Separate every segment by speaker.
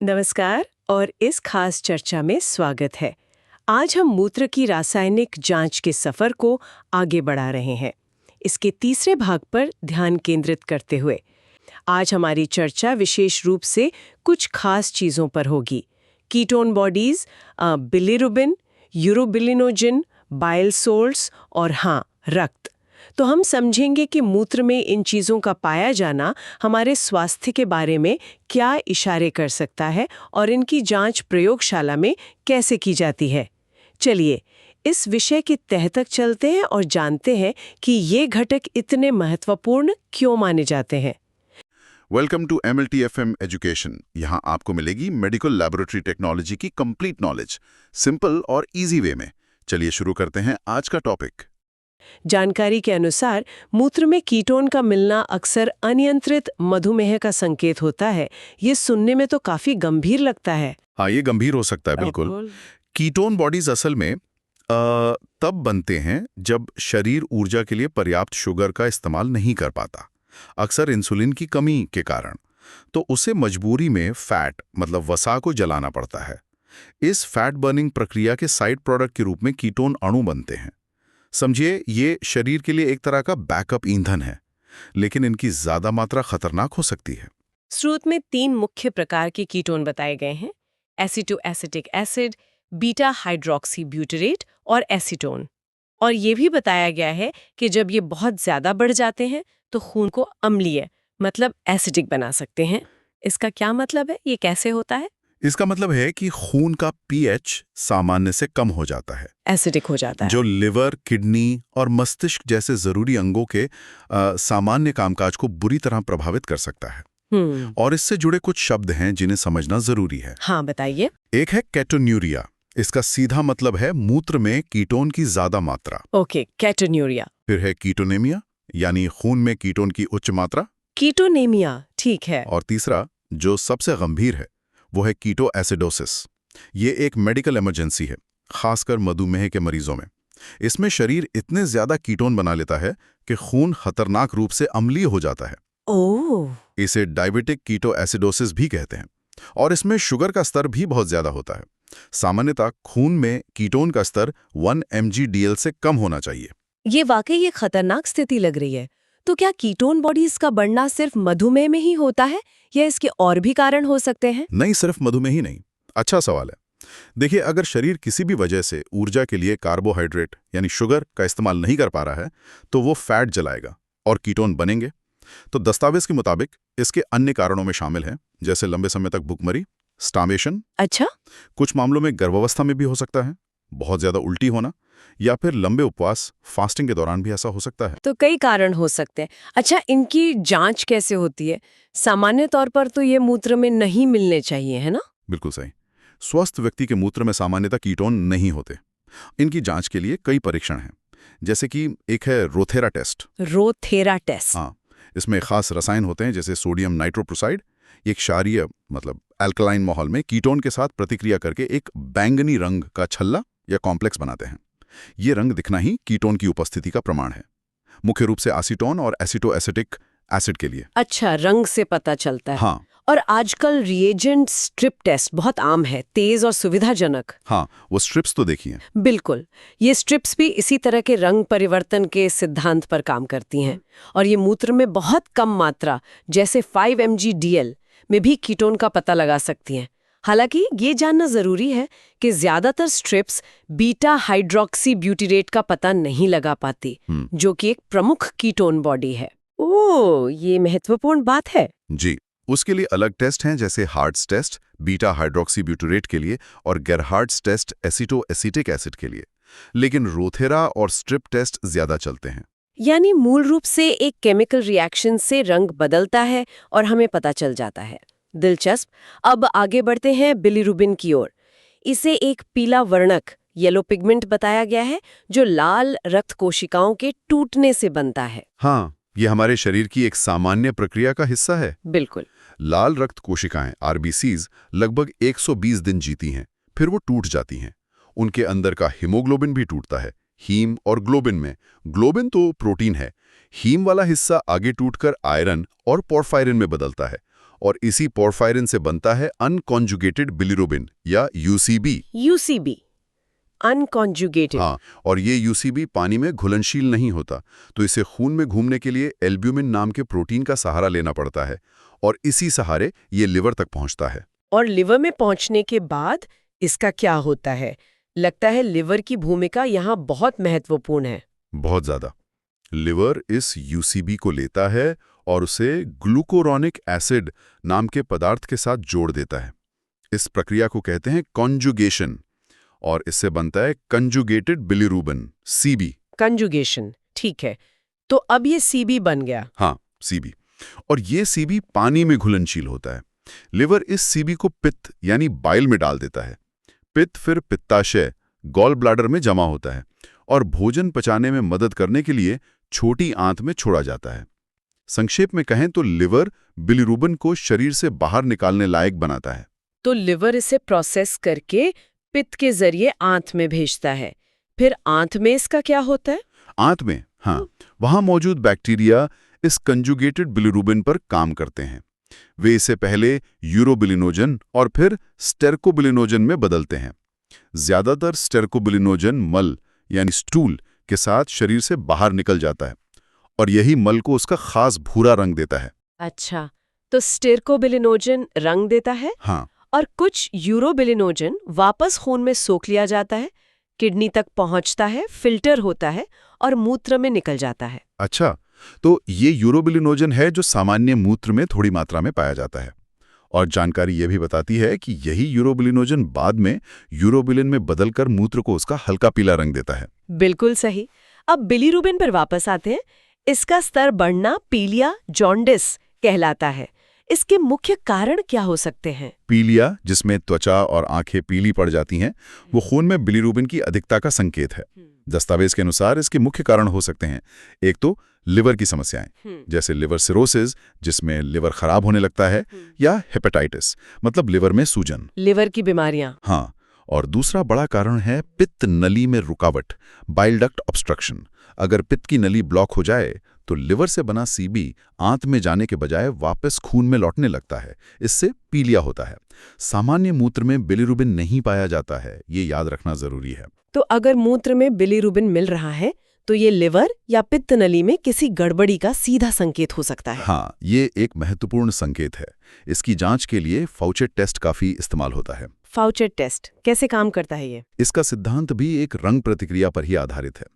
Speaker 1: नमस्कार और इस खास चर्चा में स्वागत है। आज हम मूत्र की रासायनिक जांच के सफर को आगे बढ़ा रहे हैं, इसके तीसरे भाग पर ध्यान केंद्रित करते हुए। आज हमारी चर्चा विशेष रूप से कुछ खास चीज़ों पर होगी। Ketone bodies, bilirubin, urobilinogen, bile salts और हाँ, रक्त। तो हम समझेंगे कि मूत्र में इन चीज़ों का पाया जाना हमारे स्वास्थ्य के बारे में क्या इशारे कर सकता है और इनकी जांच प्रयोगशाला में कैसे की जाती है। चलिए, इस विषय के तह तक चलते हैं और जानते हैं कि ये घटक इतने महत्वपूर्ण क्यों माने जाते हैं।
Speaker 2: Welcome to MLTFM education. यहाँ आपको मिलेगी मेडिकल लैबोरेटरी टेक्नोलॉजी की कंप्लीट नॉलेज, सिंपल और इजी वे में। चलिए शुरू करते हैं आज का टॉपिक।
Speaker 1: जानकारी के अनुसार मूत्र में कीटोन का मिलना अक्सर अनियंत्रित मधुमेह का संकेत होता है। ये सुनने में तो काफी गंभीर लगता है।
Speaker 2: हाँ, ये गंभीर हो सकता है, बिल्कुल। कीटोन बॉडीज असल में तब बनते हैं जब शरीर ऊर्जा के लिए पर्याप्त शुगर का इस्तेमाल नहीं कर पाता, अक्सर इंसुलिन की कमी के कारण। तो उसे मजबूरी में फैट मतलब वसा को जलाना पड़ता है। इस फैट बर्निंग प्रक्रिया के साइड प्रोडक्ट के रूप में कीटोन अणु बनते हैं। समझिए, ये शरीर के लिए एक तरह का बैकअप ईंधन है, लेकिन इनकी ज्यादा मात्रा खतरनाक हो सकती है।
Speaker 1: स्रोत में 3 मुख्य प्रकार के कीटोन बताए गए हैं: एसिटोएसिटिक एसिड, बीटा हाइड्रोक्सी ब्यूटरेट और एसीटोन। और ये भी बताया गया है कि जब ये बहुत ज्यादा बढ़ जाते हैं तो खून को अम्लीय मतलब एसिडिक बना सकते हैं। इसका क्या मतलब है? ये कैसे होता है?
Speaker 2: इसका मतलब है कि खून का pH सामान्य से कम हो जाता है,
Speaker 1: एसिडिक हो जाता है,
Speaker 2: जो लिवर, किडनी और मस्तिष्क जैसे जरूरी अंगों के सामान्य कामकाज को बुरी तरह प्रभावित कर सकता है। और इससे जुड़े कुछ शब्द हैं जिन्हें समझना जरूरी है।
Speaker 1: हाँ, बताइए।
Speaker 2: एक है केटोन्यूरिया। इसका सीधा मतलब है मूत्र में कीटोन की ज्यादा मात्रा।
Speaker 1: Okay, ketonuria.
Speaker 2: फिर है कीटोनेमिया, यानी खून में कीटोन की उच्च मात्रा।
Speaker 1: कीटोनेमिया, ठीक है।
Speaker 2: और तीसरा, जो सबसे गंभीर है, वो है कीटोएसिडोसिस। ये एक मेडिकल इमरजेंसी है, खासकर मधुमेह के मरीजों में। इसमें शरीर इतने ज्यादा कीटोन बना लेता है कि खून खतरनाक रूप से अम्लीय हो जाता है।
Speaker 1: ओह!
Speaker 2: इसे डायबिटिक कीटोएसिडोसिस भी कहते हैं। और इसमें शुगर का स्तर भी बहुत ज्यादा होता है। सामान्यतः खून में कीटोन का स्तर 1 mg/dl से कम होना चाहिए।
Speaker 1: ये वाकई एक खतरनाक स्थिति लग रही है। तो क्या कीटोन बॉडीज का बढ़ना सिर्फ मधुमेह में ही होता है या इसके और भी कारण हो सकते हैं?
Speaker 2: नहीं, सिर्फ मधुमेह ही नहीं। अच्छा सवाल है। देखिए, अगर शरीर किसी भी वजह से ऊर्जा के लिए कार्बोहाइड्रेट यानी शुगर का इस्तेमाल नहीं कर पा रहा है, तो वो फैट जलाएगा और कीटोन बनेंगे। तो दस्तावेज के मुताबिक इसके अन्य कारणों में शामिल हैं, जैसे लंबे समय तक भूखमरी, स्टार्वेशन।
Speaker 1: अच्छा,
Speaker 2: कुछ मामलों में गर्भावस्था में भी हो सकता है, बहुत ज्यादा उल्टी होना, या फिर लंबे उपवास, फास्टिंग के दौरान भी ऐसा हो सकता है।
Speaker 1: तो कई कारण हो सकते हैं। अच्छा, इनकी जांच कैसे होती है? सामान्य तौर पर तो ये मूत्र में नहीं मिलने चाहिए, है ना?
Speaker 2: बिल्कुल सही। स्वस्थ व्यक्ति के मूत्र में सामान्यतः कीटोन नहीं होते। इनकी जांच के लिए कई परीक्षण हैं, जैसे कि एक है रोथेरा टेस्ट।
Speaker 1: रोथेरा टेस्ट।
Speaker 2: हाँ, इसमें खास रसायन होते हैं जैसे सोडियम नाइट्रोप्रोसाइड। एक क्षारीय मतलब अल्कलाइन माहौल में कीटोन के साथ प्रतिक्रिया करके एक बैंगनी रंग का छल्ला या कॉम्प्लेक्स बनाते हैं। ये रंग दिखना ही कीटोन की उपस्थिति का प्रमाण है, मुख्य रूप से एसीटोन और एसिटोएसिटिक एसिड के लिए।
Speaker 1: अच्छा, रंग से पता चलता है।
Speaker 2: हाँ।
Speaker 1: और आजकल रिएजेंट स्ट्रिप टेस्ट बहुत आम है, तेज और सुविधाजनक।
Speaker 2: हाँ, वो स्ट्रिप्स तो देखिए।
Speaker 1: बिल्कुल, ये स्ट्रिप्स भी इसी तरह के रंग परिवर्तन के सिद्धांत पर काम करती हैं। और ये मूत्र में बहुत कम मात्रा जैसे 5 mg/dl में भी कीटोन का पता लगा सकती हैं। हालांकि ये जानना जरूरी है कि ज्यादातर स्ट्रिप्स बीटा हाइड्रोक्सी ब्यूटरेट का पता नहीं लगा पाती, जो कि एक प्रमुख कीटोन बॉडी है। ओह, ये महत्वपूर्ण बात है।
Speaker 2: जी, उसके लिए अलग टेस्ट हैं, जैसे Hart's test beta hydroxy butyrate के लिए और गेरहार्ड्स टेस्ट एसिटोएसिटिक एसिड के लिए। लेकिन रोथेरा और स्ट्रिप टेस्ट ज्यादा चलते हैं।
Speaker 1: यानी मूल रूप से एक केमिकल रिएक्शन से रंग बदलता है और हमें पता चल जाता है। दिलचस्प। अब आगे बढ़ते हैं बिलिरुबिन की ओर। इसे एक पीला वर्णक येलो पिगमेंट बताया गया है, जो लाल रक्त कोशिकाओं के टूटने से बनता है।
Speaker 2: हाँ, ये हमारे शरीर की एक सामान्य प्रक्रिया का हिस्सा है।
Speaker 1: बिल्कुल।
Speaker 2: लाल रक्त कोशिकाएं RBCs लगभग 120 दिन जीती हैं, फिर वो टूट जाती हैं। उनके अंदर का हीमोग्लोबिन भी टूटता है। हीम और ग्लोबिन में, ग्लोबिन तो प्रोटीन है, हीम वाला हिस्सा आगे टूटकर आयरन और पोर्फायरिन में बदलता है और इसी पोर्फायरिन से बनता है अनकॉन्जुगेटेड बिलिरुबिन या यूसीबी।
Speaker 1: UCB, unconjugated.
Speaker 2: हाँ, और ये यूसीबी पानी में घुलनशील नहीं होता, तो इसे खून में घूमने के लिए एल्ब्यूमिन नाम के प्रोटीन का सहारा लेना पड़ता है और इसी सहारे ये लिवर तक पहुंचता है।
Speaker 1: और लिवर में पहुंचने के बाद इसका क्या होता है? लगता है लिवर की भूमिका यहाँ बहुत महत्वपूर्ण है।
Speaker 2: बहुत ज्यादा। लिवर इस यूसीबी को लेता है और उसे ग्लूकोरोनिक एसिड नाम के पदार्थ के साथ जोड़ देता है। इस प्रक्रिया को कहते हैं कॉन्जुगेशन और इससे बनता है कंजुगेटेड बिलिरुबिन, सीबी।
Speaker 1: कंजुगेशन, ठीक है। तो अब ये सीबी बन गया।
Speaker 2: हाँ, सीबी। और ये सीबी पानी में घुलनशील होता है। लिवर इस सीबी को पित्त यानी बाइल में डाल देता है। पित्त फिर पित्ताशय, गॉल ब्लैडर में जमा होता है और भोजन पचाने में मदद करने के लिए छोटी आंत में छोड़ा जाता है। संक्षेप में कहें तो लिवर बिलिरुबिन को शरीर से बाहर निकालने लायक बनाता है।
Speaker 1: तो लिवर इसे प्रोसेस करके पित्त के जरिए आंत में भेजता है। फिर आंत में इसका क्या होता है?
Speaker 2: आंत में, हाँ, वहां मौजूद बैक्टीरिया इस कंजुगेटेड बिलिरुबिन पर काम करते हैं। वे इसे पहले यूरोबिलिनोजन और फिर स्टेरकोबिलिनोजन में बदलते हैं। ज्यादातर स्टेरकोबिलिनोजन मल यानी स्टूल के साथ शरीर से बाहर निकल जाता है और यही मल को उसका खास भूरा रंग देता है।
Speaker 1: अच्छा, तो स्टेरकोबिलिनोजन रंग देता है।
Speaker 2: हाँ,
Speaker 1: और कुछ यूरोबिलिनोजन वापस खून में सोख लिया जाता है, किडनी तक पहुंचता है, फिल्टर होता है और मूत्र में निकल जाता है।
Speaker 2: अच्छा, तो ये यूरोबिलिनोजन है जो सामान्य मूत्र में थोड़ी मात्रा में पाया जाता है। और जानकारी ये भी बताती है कि यही यूरोबिलिनोजन बाद में यूरोबिलिन में बदलकर मूत्र को उसका हल्का पीला रंग देता है।
Speaker 1: बिल्कुल सही। अब बिलिरुबिन पर वापस आते हैं। इसका स्तर बढ़ना पीलिया, जॉन्डिस कहलाता है। इसके मुख्य कारण क्या हो सकते हैं?
Speaker 2: पीलिया, जिसमें त्वचा और आंखें पीली पड़ जाती हैं, वो खून में बिलिरुबिन की अधिकता का संकेत है। दस्तावेज के अनुसार इसके मुख्य कारण हो सकते हैं, एक तो लिवर की समस्याएं, जैसे लिवर सिरोसिस जिसमें लिवर खराब होने लगता है, या हेपेटाइटिस मतलब लिवर में सूजन,
Speaker 1: लिवर की बीमारियां।
Speaker 2: हाँ, और दूसरा बड़ा कारण है पित्त नली में रुकावट, बाइल डक्ट ऑब्स्ट्रक्शन। अगर पित्त की नली ब्लॉक हो जाए तो लिवर से बना सीबी आंत में जाने के बजाय वापस खून में लौटने लगता है। इससे पीलिया होता है। सामान्य मूत्र में बिलिरुबिन नहीं पाया जाता है, ये याद रखना जरूरी है।
Speaker 1: तो अगर मूत्र में बिलिरुबिन मिल रहा है तो ये लिवर या पित्त नली में किसी गड़बड़ी का सीधा संकेत हो सकता है।
Speaker 2: हाँ, ये एक महत्वपूर्ण संकेत है। इसकी जांच के लिए फाउचेट टेस्ट काफी इस्तेमाल होता है।
Speaker 1: फाउचेट टेस्ट कैसे काम करता है ये?
Speaker 2: इसका सिद्धांत भी एक रंग प्रतिक्रिया पर ही आधारित है।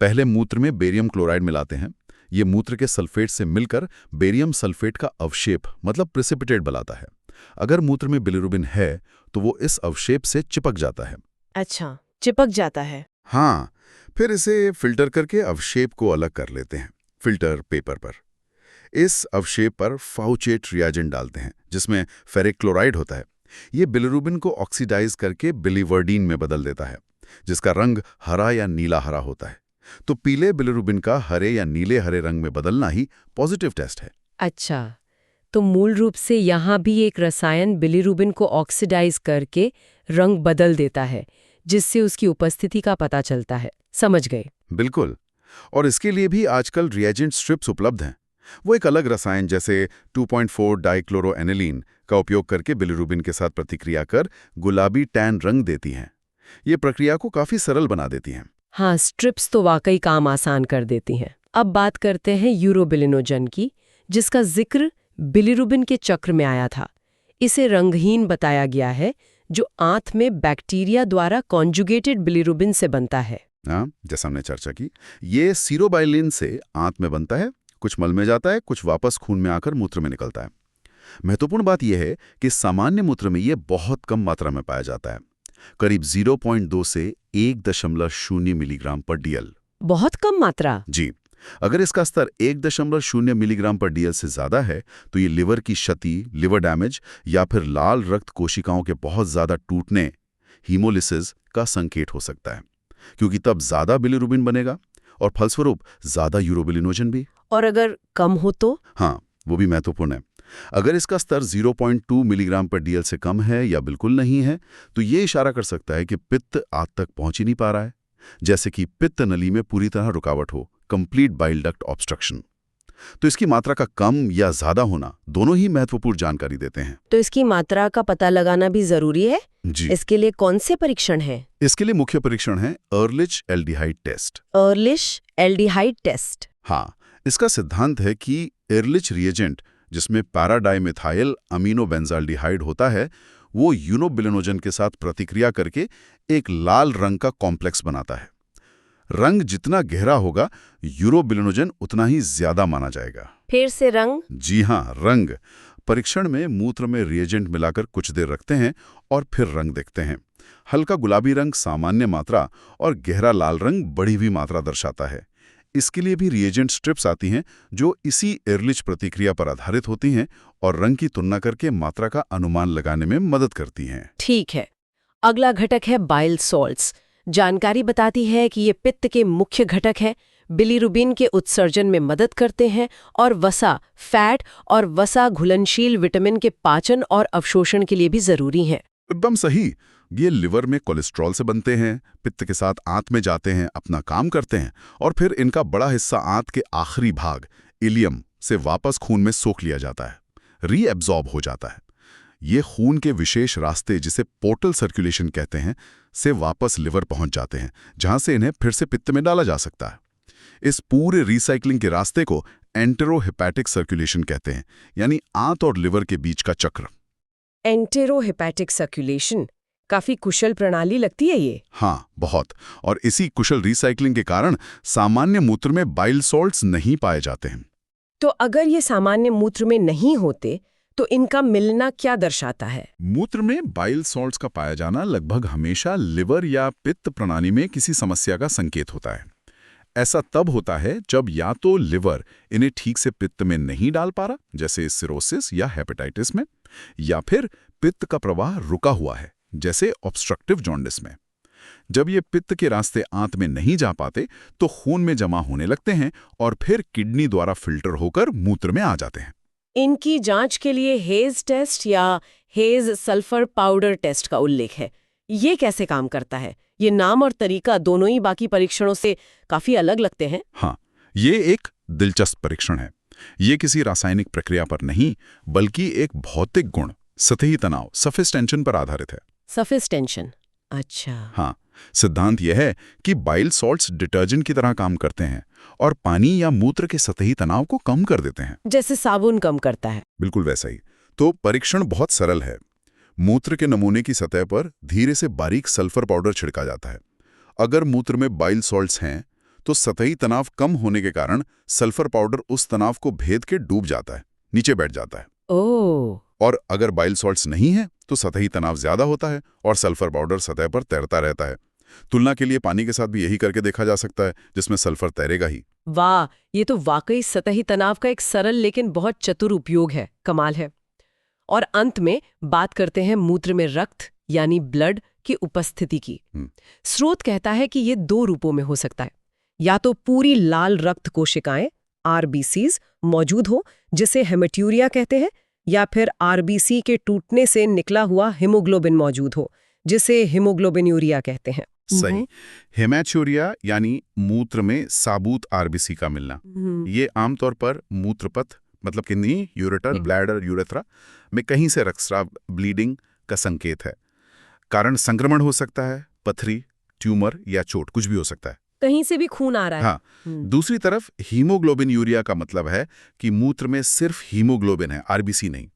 Speaker 2: पहले मूत्र में बेरियम क्लोराइड मिलाते हैं। ये मूत्र के सल्फेट से मिलकर बेरियम सल्फेट का अवशेप मतलब प्रेसिपिटेट बनाता है। अगर मूत्र में बिलिरुबिन है तो वो इस अवशेप से चिपक जाता है।
Speaker 1: अच्छा, चिपक जाता है।
Speaker 2: हाँ, फिर इसे फिल्टर करके अवशेप को अलग कर लेते हैं फिल्टर पेपर पर। इस अवशेप पर फाउचेट रिएजेंट डालते हैं जिसमें फेरिक क्लोराइड होता है। ये बिलिरुबिन को ऑक्सीडाइज करके बिलिवर्डीन में बदल देता है, जिसका रंग हरा या नीला हरा होता है। तो पीले बिलिरुबिन का हरे या नीले हरे रंग में बदलना ही पॉजिटिव टेस्ट है।
Speaker 1: अच्छा, तो मूल रूप से यहाँ भी एक रसायन बिलिरुबिन को ऑक्सीडाइज करके रंग बदल देता है, जिससे उसकी उपस्थिति का पता चलता है। समझ गए?
Speaker 2: बिल्कुल। और इसके लिए भी आजकल रिएजेंट स्ट्रिप्स उपलब्ध हैं। वो एक अलग रसायन जैसे 2.4 डाइक्लोरोएनिलीन का उपयोग करके बिलिरुबिन के साथ प्रतिक्रिया कर गुलाबी टैन रंग देती हैं। ये प्रक्रिया को काफी सरल बना देती हैं।
Speaker 1: हाँ, स्ट्रिप्स तो वाकई काम आसान कर देती हैं। अब बात करते हैं यूरोबिलिनोजन की, जिसका जिक्र बिलिरुबिन के चक्र में आया था। इसे रंगहीन बताया गया है, जो आंत में बैक्टीरिया द्वारा कॉन्जुगेटेड बिलिरुबिन से बनता है।
Speaker 2: हाँ, जैसा हमने चर्चा की, ये सीरोबाइलिन से आंत में बनता है, कुछ मल में जाता है, कुछ वापस खून में आकर मूत्र में निकलता है। महत्वपूर्ण बात यह है कि सामान्य मूत्र में यह बहुत कम मात्रा में पाया जाता है, करीब 0.2 से 1.0 मिलीग्राम पर डीएल।
Speaker 1: बहुत कम मात्रा?
Speaker 2: जी। अगर इसका स्तर 1.0 मिलीग्राम पर डीएल से ज्यादा है तो ये लिवर की क्षति, लिवर डैमेज या फिर लाल रक्त कोशिकाओं के बहुत ज्यादा टूटने, हीमोलिसिस का संकेत हो सकता है, क्योंकि तब ज्यादा बिलिरुबिन बनेगा और फलस्वरूप ज्यादा यूरोबिलिनोजन भी।
Speaker 1: और अगर कम हो तो?
Speaker 2: हाँ, वो भी महत्वपूर्ण है। अगर इसका स्तर 0.2 मिलीग्राम पर डीएल से कम है या बिल्कुल नहीं है तो ये इशारा कर सकता है कि पित्त आंत तक पहुंच ही नहीं पा रहा है, जैसे कि पित्त नली में पूरी तरह रुकावट हो, कंप्लीट बाइल डक्ट ऑब्स्ट्रक्शन। तो इसकी मात्रा का कम या ज्यादा होना दोनों ही महत्वपूर्ण जानकारी देते हैं।
Speaker 1: तो इसकी मात्रा का पता लगाना भी जरूरी है?
Speaker 2: जी।
Speaker 1: इसके लिए कौन से परीक्षण हैं?
Speaker 2: इसके लिए मुख्य परीक्षण है Ehrlich aldehyde test.
Speaker 1: Ehrlich aldehyde test.
Speaker 2: हाँ, इसका सिद्धांत है कि एर्लिच रिएजेंट, जिसमें पैराडाइमिथाइल अमीनोबेंजाल्डिहाइड होता है, वो यूरोबिलिनोजन के साथ प्रतिक्रिया करके एक लाल रंग का कॉम्प्लेक्स बनाता है। रंग जितना गहरा होगा, यूरोबिलिनोजन उतना ही ज्यादा माना जाएगा।
Speaker 1: फिर से रंग?
Speaker 2: जी हाँ, रंग। परीक्षण में मूत्र में रिएजेंट मिलाकर कुछ देर रखते हैं और फिर रंग देखते हैं। हल्का गुलाबी रंग सामान्य मात्रा और गहरा लाल रंग बढ़ी हुई मात्रा दर्शाता है। इसके लिए भी रिएजेंट स्ट्रिप्स आती हैं जो इसी एर्लिच प्रतिक्रिया पर आधारित होती हैं और रंग की तुलना करके मात्रा का अनुमान लगाने में मदद करती हैं।
Speaker 1: ठीक है। अगला घटक है बाइल सॉल्ट्स। जानकारी बताती है कि ये पित्त के मुख्य घटक हैं, बिलीरुबिन के उत्सर्जन में मदद करते हैं और वसा, फैट और वसा घुलनशील विटामिन के पाचन और अवशोषण के लिए भी जरूरी हैं।
Speaker 2: एकदम सही। ये लिवर में कोलेस्ट्रॉल से बनते हैं, पित्त के साथ आंत में जाते हैं, अपना काम करते हैं और फिर इनका बड़ा हिस्सा आंत के आखिरी भाग इलियम से वापस खून में सोख लिया जाता है, रीएब्जॉर्ब हो जाता है। ये खून के विशेष रास्ते, जिसे पोर्टल सर्कुलेशन कहते हैं, से वापस लिवर पहुंच जाते हैं, जहां से इन्हें फिर से पित्त में डाला जा सकता है। इस पूरे रिसाइकलिंग के रास्ते को एंटेरोहेपैटिक सर्कुलेशन कहते हैं, यानी आंत और लिवर के बीच का चक्र।
Speaker 1: एंटेरोहेपैटिक सर्कुलेशन काफी कुशल प्रणाली लगती है ये।
Speaker 2: हाँ, बहुत। और इसी कुशल रिसाइकलिंग के कारण सामान्य मूत्र में बाइल सॉल्ट्स नहीं पाए जाते हैं।
Speaker 1: तो अगर ये सामान्य मूत्र में नहीं होते तो इनका मिलना क्या दर्शाता है?
Speaker 2: मूत्र में बाइल सॉल्ट्स का पाया जाना लगभग हमेशा लिवर या पित्त प्रणाली में किसी समस्या का संकेत होता है। ऐसा तब होता है जब या तो लिवर इन्हें ठीक से पित्त में नहीं डाल पा रहा, जैसे सिरोसिस या हेपेटाइटिस में, या फिर पित्त का प्रवाह रुका हुआ है, जैसे ऑब्स्ट्रक्टिव जॉन्डिस में। जब ये पित्त के रास्ते आंत में नहीं जा पाते तो खून में जमा होने लगते हैं और फिर किडनी द्वारा फिल्टर होकर मूत्र में आ जाते हैं।
Speaker 1: इनकी जांच के लिए हेज टेस्ट या हेज सल्फर पाउडर टेस्ट का उल्लेख है। ये कैसे काम करता है? ये नाम और तरीका दोनों ही बाकी परीक्षणों से काफी अलग लगते हैं।
Speaker 2: हाँ, ये एक दिलचस्प परीक्षण है। ये किसी रासायनिक प्रक्रिया पर नहीं, बल्कि एक भौतिक गुण, सतही तनाव, सरफेस टेंशन पर आधारित है।
Speaker 1: Surface tension? अच्छा।
Speaker 2: हाँ, सिद्धांत यह है कि बाइल सॉल्ट्स डिटर्जेंट की तरह काम करते हैं और पानी या मूत्र के सतही तनाव को कम कर देते हैं,
Speaker 1: जैसे साबुन कम करता है।
Speaker 2: बिल्कुल वैसा ही। तो परीक्षण बहुत सरल है। मूत्र के नमूने की सतह पर धीरे से बारीक सल्फर पाउडर छिड़का जाता है। अगर मूत्र में बाइल सॉल्ट्स हैं तो सतही तनाव कम होने के कारण सल्फर पाउडर उस तनाव को भेद के डूब जाता है, नीचे बैठ जाता है।
Speaker 1: ओह।
Speaker 2: और अगर बाइल सॉल्ट्स नहीं है तो सतही तनाव ज्यादा होता है और सल्फर पाउडर सतह पर तैरता रहता है। तुलना के लिए पानी के साथ भी यही करके देखा जा सकता है, जिसमें सल्फर तैरेगा ही।
Speaker 1: वाह, ये तो वाकई सतही तनाव का एक सरल लेकिन बहुत चतुर उपयोग है। कमाल है। और अंत में बात करते हैं मूत्र में रक्त यानी ब्लड की उपस्थिति की। स्रोत कहता है कि ये दो रूपों में हो सकता है। या तो पूरी लाल रक्त कोशिकाएं आरबीसीज मौजूद हो, जिसे हेमेट्यूरिया कहते हैं, या फिर आरबीसी के टूटने से निकला हुआ हीमोग्लोबिन मौजूद हो, जिसे हीमोग्लोबिन्यूरिया कहते हैं।
Speaker 2: सही। हेमेट्यूरिया यानी मूत्र में साबुत आरबीसी का मिलना। ये आमतौर पर मूत्रपथ, मतलब किडनी, यूरेटर, ब्लैडर, यूरेथ्रा में कहीं से रक्तस्राव, ब्लीडिंग का संकेत है। कारण संक्रमण हो सकता है, पथरी, ट्यूमर या चोट, कुछ भी हो सकता है।
Speaker 1: कहीं से भी खून आ रहा है।
Speaker 2: हाँ। दूसरी तरफ हीमोग्लोबिन यूरिया का मतलब है कि मूत्र में सिर्फ हीमोग्लोबिन है, आरबीसी नहीं।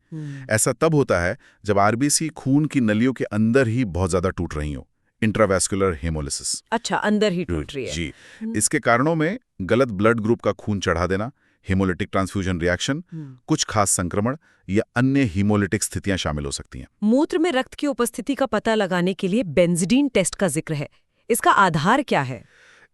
Speaker 2: ऐसा तब होता है जब आरबीसी खून की नलियों के अंदर ही बहुत ज्यादा टूट रही हो, इंट्रावेस्कुलर हेमोलिसिस।
Speaker 1: अच्छा, अंदर ही टूट रही है।
Speaker 2: जी। इसके कारणों में गलत ब्लड ग्रुप का खून चढ़ा देना, हेमोलिटिक ट्रांसफ्यूजन रिएक्शन, कुछ खास संक्रमण या अन्य हीमोलिटिक स्थितियां शामिल हो सकती हैं।
Speaker 1: मूत्र में रक्त की उपस्थिति का पता लगाने के लिए बेंजीडीन टेस्ट का जिक्र है। इसका आधार क्या है?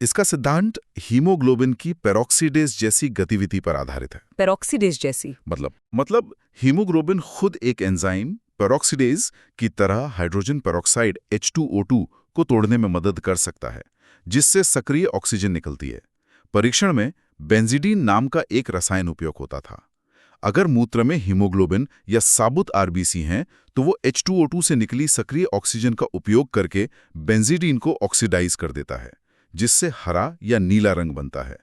Speaker 2: इसका सिद्धांत हीमोग्लोबिन की पेरोक्सीडेज जैसी गतिविधि पर आधारित है।
Speaker 1: पेरोक्सीडेज जैसी?
Speaker 2: मतलब हीमोग्लोबिन खुद एक एंजाइम पेरोक्सीडेज की तरह हाइड्रोजन पेरोक्साइड H2O2 को तोड़ने में मदद कर सकता है, जिससे सक्रिय ऑक्सीजन निकलती है। परीक्षण में बेंजीडीन नाम का एक रसायन उपयोग होता था। अगर मूत्र में हीमोग्लोबिन या साबुत आरबीसी हैं तो वो H2O2 से निकली सक्रिय ऑक्सीजन का उपयोग करके बेंजीडीन को ऑक्सीडाइज कर देता है, जिससे हरा या नीला रंग बनता है।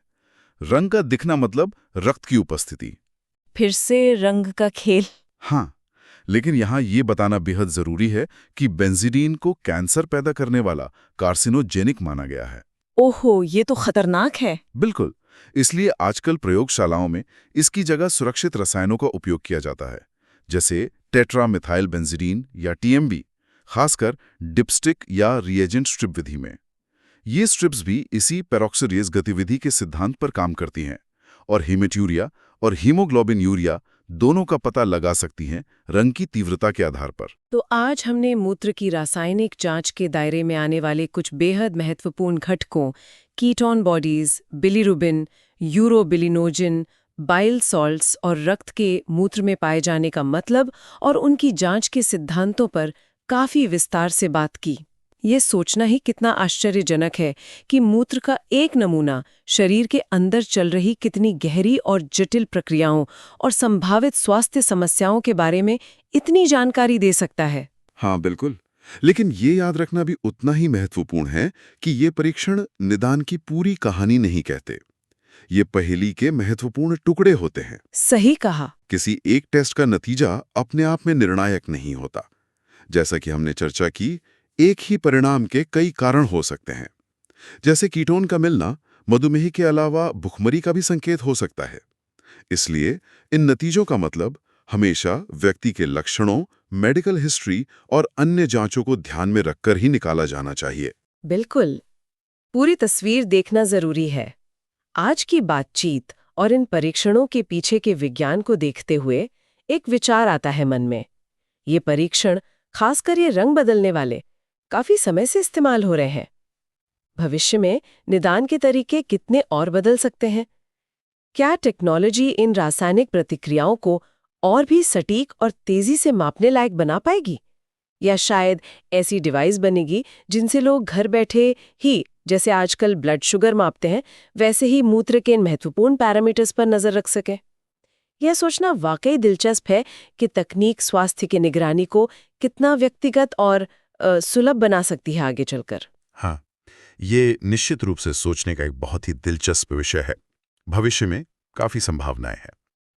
Speaker 2: रंग का दिखना मतलब रक्त की उपस्थिति।
Speaker 1: फिर से रंग का खेल।
Speaker 2: हाँ, लेकिन यहाँ ये बताना बेहद जरूरी है कि बेंजीडीन को कैंसर पैदा करने वाला कार्सिनोजेनिक माना गया है।
Speaker 1: ओहो, ये तो खतरनाक है।
Speaker 2: बिल्कुल, इसलिए आजकल प्रयोगशालाओं में इसकी जगह सुरक्षित रसायनों का उपयोग किया जाता है, जैसे टेट्रामिथाइल बेंजीडीन या टीएमबी, खासकर डिपस्टिक या रिएजेंट स्ट्रिप विधि में। ये स्ट्रिप्स भी इसी पेरोक्सोडेज गतिविधि के सिद्धांत पर काम करती हैं और हेमेट्यूरिया और हीमोग्लोबिन यूरिया दोनों का पता लगा सकती हैं रंग की तीव्रता के आधार पर।
Speaker 1: तो आज हमने मूत्र की रासायनिक जांच के दायरे में आने वाले कुछ बेहद महत्वपूर्ण घटकों, ketone bodies, bilirubin, urobilinogen, bile salts और रक्त के मूत्र में पाए जाने का मतलब और उनकी जांच के सिद्धांतों पर काफी विस्तार से बात की। ये सोचना ही कितना आश्चर्यजनक है कि मूत्र का एक नमूना शरीर के अंदर चल रही कितनी गहरी और जटिल प्रक्रियाओं और संभावित स्वास्थ्य समस्याओं के बारे में इतनी जानकारी दे सकता है।
Speaker 2: हाँ बिल्कुल, लेकिन ये याद रखना भी उतना ही महत्वपूर्ण है कि ये परीक्षण निदान की पूरी कहानी नहीं कहते। ये पहेली के महत्वपूर्ण टुकड़े होते हैं।
Speaker 1: सही कहा।
Speaker 2: किसी एक टेस्ट का नतीजा अपने आप में निर्णायक नहीं होता। जैसा कि हमने चर्चा की, एक ही परिणाम के कई कारण हो सकते हैं। जैसे कीटोन का मिलना मधुमेह के अलावा भुखमरी का भी संकेत हो सकता है। इसलिए इन नतीजों का मतलब हमेशा व्यक्ति के लक्षणों, मेडिकल हिस्ट्री और अन्य जांचों को ध्यान में रखकर ही निकाला जाना चाहिए।
Speaker 1: बिल्कुल, पूरी तस्वीर देखना जरूरी है। आज की बातचीत और इन परीक्षणों के पीछे के विज्ञान को देखते हुए एक विचार आता है मन में। ये परीक्षण, खासकर ये रंग बदलने वाले, काफी समय से इस्तेमाल हो रहे हैं। भविष्य में निदान के तरीके कितने और बदल सकते हैं? क्या टेक्नोलॉजी इन रासायनिक प्रतिक्रियाओं को और भी सटीक और तेजी से मापने लायक बना पाएगी? या शायद ऐसी डिवाइस बनेगी जिनसे लोग घर बैठे ही, जैसे आजकल ब्लड शुगर मापते हैं, वैसे ही मूत्र के इन महत्वपूर्ण पैरामीटर्स पर नजर रख सके? यह सोचना वाकई दिलचस्प है कि तकनीक स्वास्थ्य की निगरानी को कितना व्यक्तिगत और सुलभ बना सकती है आगे चलकर।
Speaker 2: हाँ, ये निश्चित रूप से सोचने का एक बहुत ही दिलचस्प विषय है। भविष्य में काफी संभावनाएं हैं।